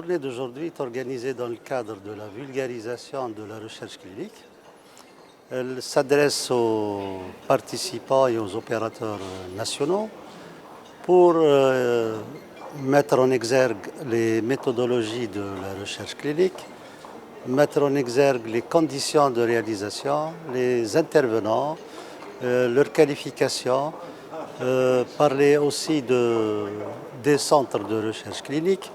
journée d'aujourd'hui est organisée dans le cadre de la vulgarisation de la recherche clinique. Elle s'adresse aux participants et aux opérateurs nationaux pour mettre en exergue les méthodologies de la recherche clinique, mettre en exergue les conditions de réalisation, les intervenants, leur qualification, parler aussi des centres de recherche clinique,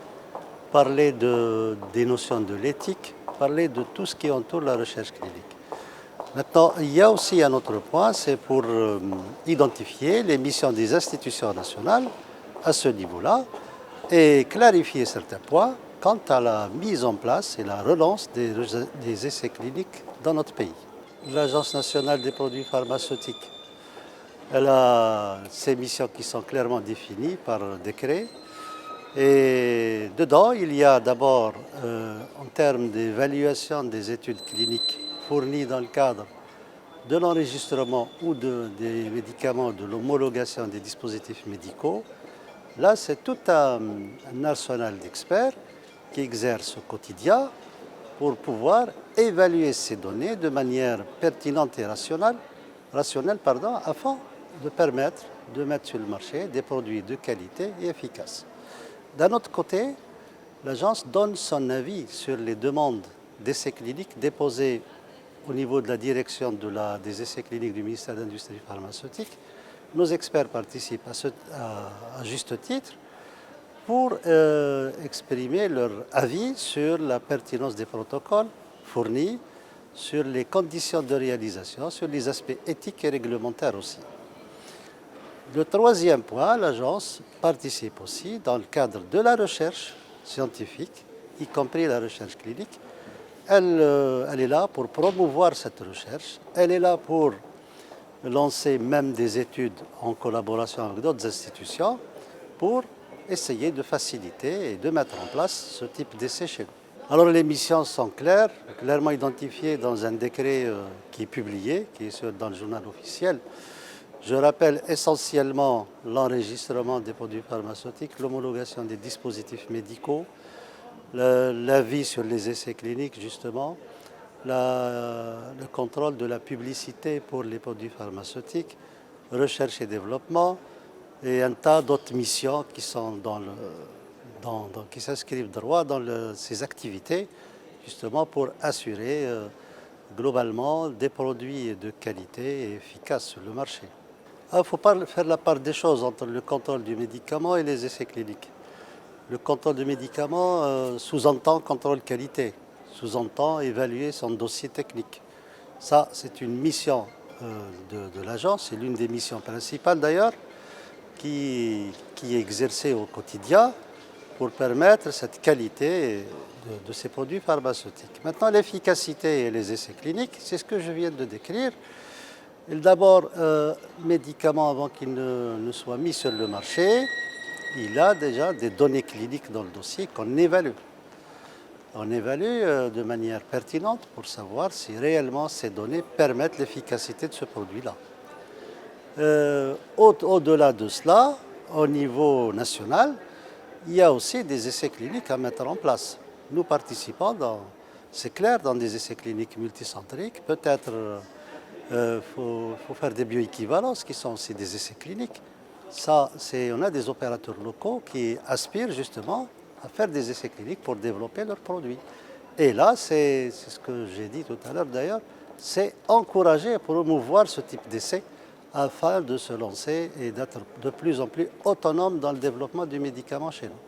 parler des notions de l'éthique, parler de tout ce qui entoure la recherche clinique. Maintenant, il y a aussi un autre point, c'est pour identifier les missions des institutions nationales à ce niveau-là et clarifier certains points quant à la mise en place et la relance des essais cliniques dans notre pays. L'Agence nationale des produits pharmaceutiques, elle a ses missions qui sont clairement définies par décret. Et dedans, il y a d'abord, en termes d'évaluation des études cliniques fournies dans le cadre de l'enregistrement ou des médicaments, de l'homologation des dispositifs médicaux. Là, c'est tout un arsenal d'experts qui exercent au quotidien pour pouvoir évaluer ces données de manière pertinente et rationnelle afin de permettre de mettre sur le marché des produits de qualité et efficaces. D'un autre côté, l'agence donne son avis sur les demandes d'essais cliniques déposées au niveau de la direction des essais cliniques du ministère de l'Industrie pharmaceutique. Nos experts participent à juste titre pour exprimer leur avis sur la pertinence des protocoles fournis, sur les conditions de réalisation, sur les aspects éthiques et réglementaires aussi. Le troisième point, l'agence participe aussi dans le cadre de la recherche scientifique, y compris la recherche clinique. Elle est là pour promouvoir cette recherche, elle est là pour lancer même des études en collaboration avec d'autres institutions pour essayer de faciliter et de mettre en place ce type d'essai chez nous. Alors les missions sont claires, clairement identifiées dans un décret qui est publié, qui est dans le journal officiel. Je rappelle essentiellement l'enregistrement des produits pharmaceutiques, l'homologation des dispositifs médicaux, l'avis sur les essais cliniques justement, le contrôle de la publicité pour les produits pharmaceutiques, recherche et développement et un tas d'autres missions qui sont qui s'inscrivent droit dans ces activités justement pour assurer globalement des produits de qualité et efficaces sur le marché. Il ne faut pas faire la part des choses entre le contrôle du médicament et les essais cliniques. Le contrôle du médicament sous-entend contrôle qualité, sous-entend évaluer son dossier technique. Ça, c'est une mission de l'agence, c'est l'une des missions principales d'ailleurs, qui est exercée au quotidien pour permettre cette qualité de ces produits pharmaceutiques. Maintenant, l'efficacité et les essais cliniques, c'est ce que je viens de décrire. D'abord, médicament, avant qu'il ne soit mis sur le marché, il a déjà des données cliniques dans le dossier qu'on évalue. On évalue de manière pertinente pour savoir si réellement ces données permettent l'efficacité de ce produit-là. Au-delà de cela, au niveau national, il y a aussi des essais cliniques à mettre en place. Nous participons, c'est clair, dans des essais cliniques multicentriques. Peut-être faut faire des bioéquivalences qui sont aussi des essais cliniques. On a des opérateurs locaux qui aspirent justement à faire des essais cliniques pour développer leurs produits. Et là, c'est ce que j'ai dit tout à l'heure d'ailleurs, c'est encourager et promouvoir ce type d'essais afin de se lancer et d'être de plus en plus autonome dans le développement du médicament chez nous.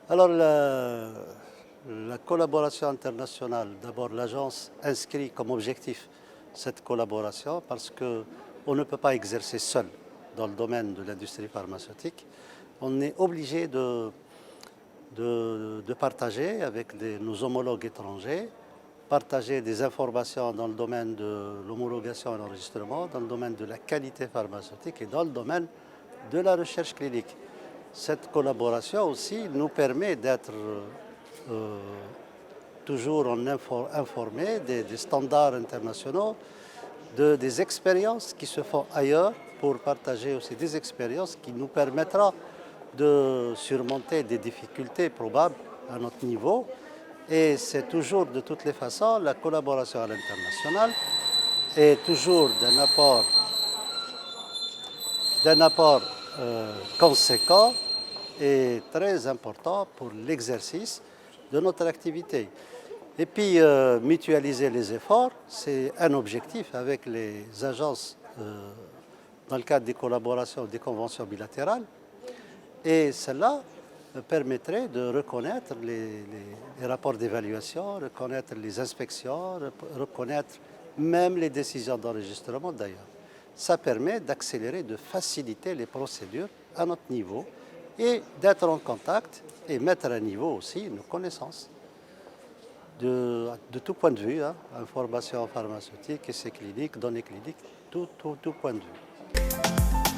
Alors, la collaboration internationale, d'abord l'agence inscrit comme objectif cette collaboration parce qu'on ne peut pas exercer seul dans le domaine de l'industrie pharmaceutique. On est obligé de partager avec nos homologues étrangers, partager des informations dans le domaine de l'homologation et l'enregistrement, dans le domaine de la qualité pharmaceutique et dans le domaine de la recherche clinique. Cette collaboration aussi nous permet d'être toujours informés des standards internationaux, des expériences qui se font ailleurs pour partager aussi des expériences qui nous permettront de surmonter des difficultés probables à notre niveau. Et c'est toujours, de toutes les façons, la collaboration à l'international est toujours d'un apport conséquent et très important pour l'exercice de notre activité. Et puis, mutualiser les efforts, c'est un objectif avec les agences dans le cadre des collaborations, des conventions bilatérales. Et cela permettrait de reconnaître les rapports d'évaluation, reconnaître les inspections, reconnaître même les décisions d'enregistrement d'ailleurs. Ça permet d'accélérer, de faciliter les procédures à notre niveau et d'être en contact et mettre à niveau aussi nos connaissances. De tout point de vue, hein, information pharmaceutique, essais cliniques, données cliniques, tout point de vue.